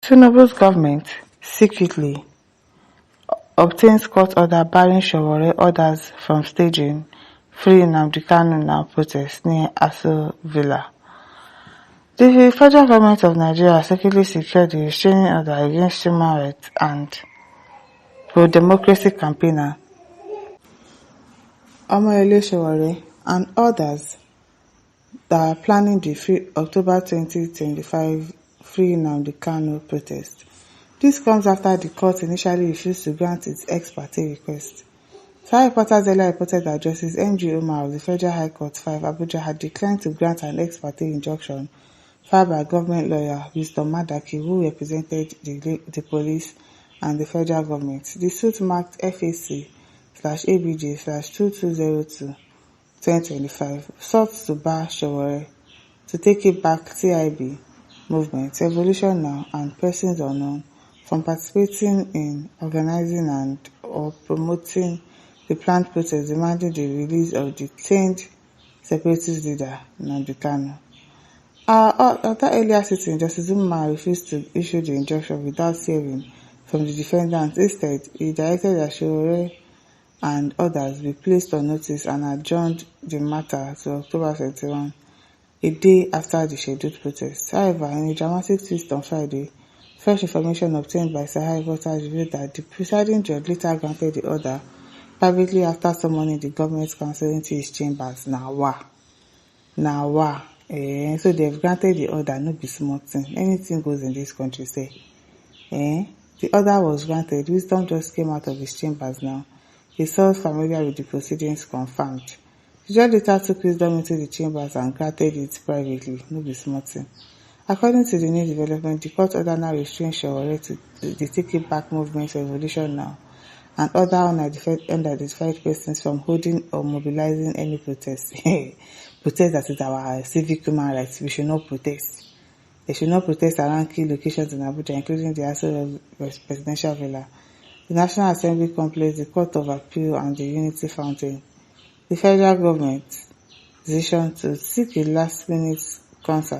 Tinubu's government secretly obtains court order barring Sowore others from staging Free Nnamdi Kanu Now protest near Aso Villa. The federal government of Nigeria secretly secured the restraining order against human rights and pro-democracy campaigner Omoyele Sowore and others that are planning the October 2025 Free Nnamdi Kanu protest. This comes after the court initially refused to grant its ex parte request. Star reporters earlier reported that Justice M.G. Umar of the Federal High Court 5 Abuja had declined to grant an ex parte injunction filed by government lawyer Wisdom Madaki, who represented the police and the federal government. The suit marked FAC/ABJ/2202-2025 sought to bar Sowore to take it back TIB movement, Evolution Now, and persons unknown from participating in organizing and or promoting the planned protest demanding the release of the detained separatist leader Nnamdi Kanu. At that earlier sitting, Justice Umar refused to issue the injunction without hearing from the defendant. Instead, he directed that Sowore and others be placed on notice and adjourned the matter to October 21, a day after the scheduled protest. However, in a dramatic twist on Friday, fresh information obtained by Sahara reporters revealed that the presiding judge later granted the order privately after summoning the government counsel into his chambers. So they've granted the order, no be small thing. Anything goes in this country, say. The order was granted. Wisdom just came out of his chambers now. His source familiar with the proceedings confirmed. The judge later took Wisdom into the chambers and granted it privately, no be small thing. According to the new development, the court order now restrains Sowore to the Take It Back movement Revolution Now and other unidentified persons from holding or mobilizing any protest. Protest that is our civic human rights. We should not protest. They should not protest around key locations in Abuja, including the Aso Presidential Villa, the National Assembly Complex, the Court of Appeal, and the Unity Fountain. The federal government's decision to seek a last-minute court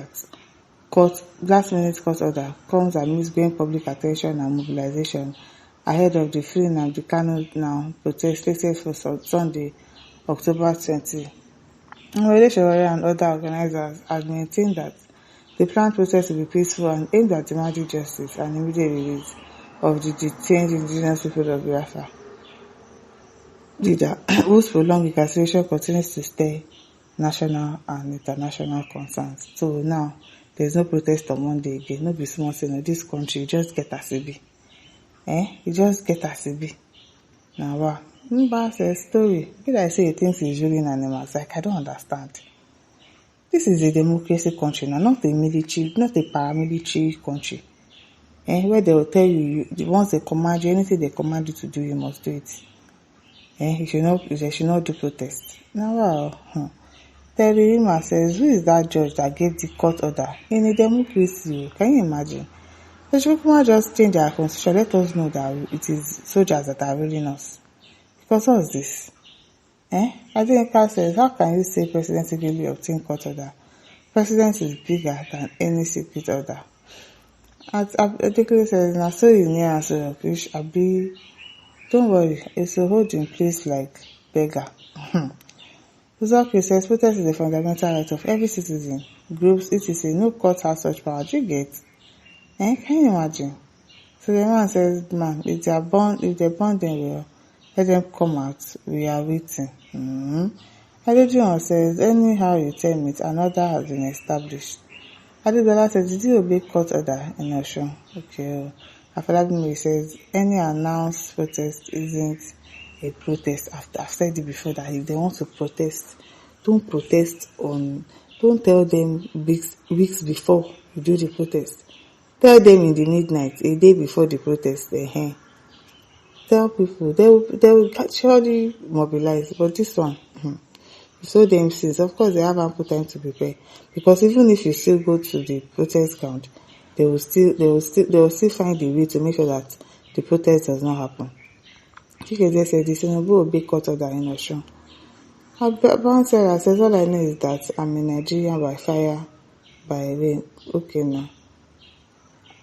order comes amidst growing public attention and mobilization ahead of the Free Nnamdi Kanu Now protest slated for Sunday, October 20. Omoyele Sowore and other organizers had maintained that the planned protest will be peaceful and aimed at demanding justice and immediate release of the detained indigenous people of Biafra leader, whose prolonged incarceration continues to stir national and international concerns. So now, there's no protest on Monday again. No be small thing in this country. You just get as it be. You just get as it be. Now, wow. Mba says story. Did I say he thinks he's ruling animals? Like, I don't understand. This is a democracy country now, not a military, not a paramilitary country. Where they will tell you, once they command you, anything they command you to do, you must do it. They should not do protest. Now, wow. Terry Rima says, who is that judge that gave the court order? In a democracy, can you imagine? They should just change our constitution. Let us know that it is soldiers that are ruling us. Because what is this? Adenka says, how can you say president secretly obtain court order? President is bigger than any secret order. Adenka says, now so you near and so Abi, don't worry, it's a hold in place like beggar. Uzoki says, protest is a fundamental right of every citizen, groups, etc. No court has such power. Do you get? Can you imagine? So the man says, man, if they burn them well, let them come out. We are waiting. Adejuwon says, anyhow you tell me, another has been established. Adedola says, did you obey court order in Osun? Okay. Afalabimi says, any announced protest isn't a protest. I've said it before that if they want to protest, don't tell them weeks before you do the protest. Tell them in the midnight, a day before the protest. Tell people, they will surely mobilize. But this one, you saw them since. Of course, they have ample time to prepare. Because even if you still go to the protest ground, they will still find a way to make sure that the protest does not happen. Chike said, the Tinubu will be court order in Osun. Sarah says, all I know is that I'm a Nigerian by fire, by rain. Okay now.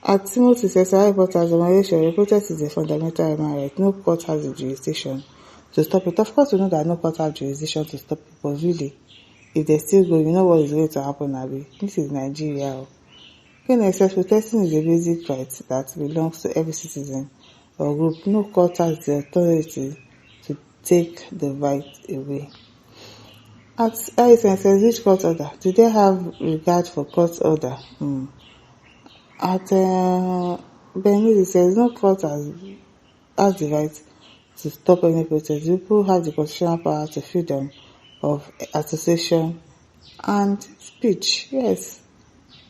At Timothy says, our reporters, the protest is a fundamental human right. No court has the jurisdiction to stop it. Of course, we know that no court has jurisdiction to stop it, but really, if they still go, you know what is going to happen, Abi? This is Nigeria. Kenya says protesting is a basic right that belongs to every citizen or group. No court has the authority to take the right away. At ISN says, which court order? Do they have regard for court order? At Benin says, no court has the right to stop any protest. People have the constitutional power to freedom of association and speech. Yes.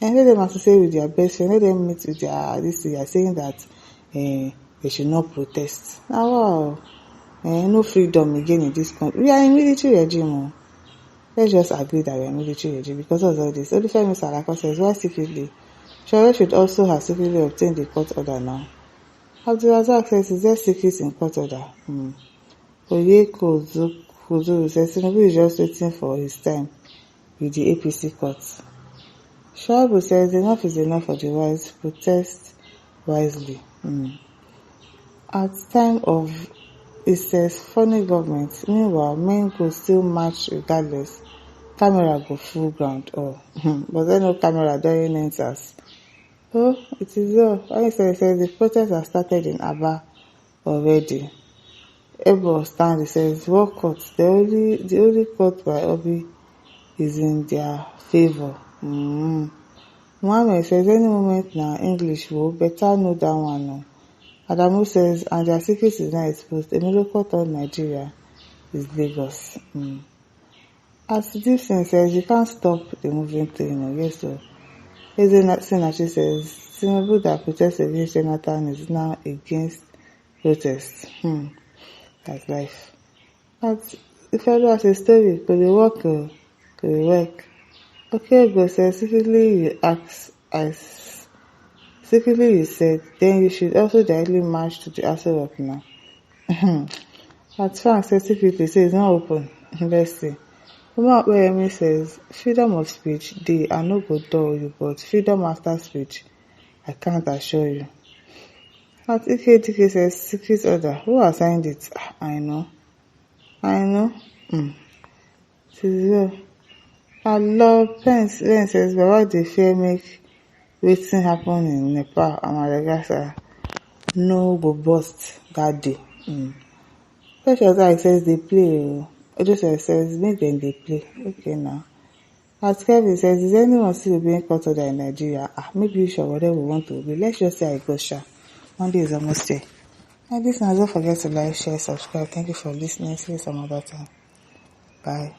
And let them associate with their best friend. Let them meet with their they are saying that they should not protest. Now, wow. No freedom again in this country. We are in military regime. Let's just agree that we are in military regime because of all this. Olufemi Salako says, why secretly? Sowore should also have secretly obtained the court order now. Abdulrazak says, is there secrets in court order? Oye Kuzuru says, Tinubu is just waiting for his time with the APC courts. Shabu says, enough is enough for the wise. Protest wisely. At time of, it says, funny government. Meanwhile, men go still march regardless. Camera go full ground. But then no camera during enters. It is all. It says the protests have started in Aba already. Ebo stand, it says, what court? The only court by Obi is in their favor. Mohammed says, any moment now, English will better know that one. No. Adamu says, and their secret is not exposed. A middle court on Nigeria is Lagos. As Gibson says, you can't stop the moving thing. Yes, so. Eze Sinachi says, Tinubu that protests against Jonathan is now against protest. That's life. But if I do as a story, could it work? Could it work? Okay, but secretly you ask, as secretly you said, then you should also directly march to the Aso Rock now. At Frank says secretly, so it's not open. Let's see. Umar says, freedom of speech, they are no go dull you, but freedom after speech, I can't assure you. At EKDK says, secret order, who assigned it? I know. It is well. I love Pence. Then says, but why they fear make waiting happen in Nepal and Madagascar? No, but bust that day. Precious Eye says they play. Joseph says, make them they play. Okay now. As Kevin says, is anyone still being caught order in Nigeria? Maybe you should whatever we want to be. Let's just say I go sha. Monday is almost there. And this now, don't forget to like, share, subscribe. Thank you for listening. See you some other time. Bye.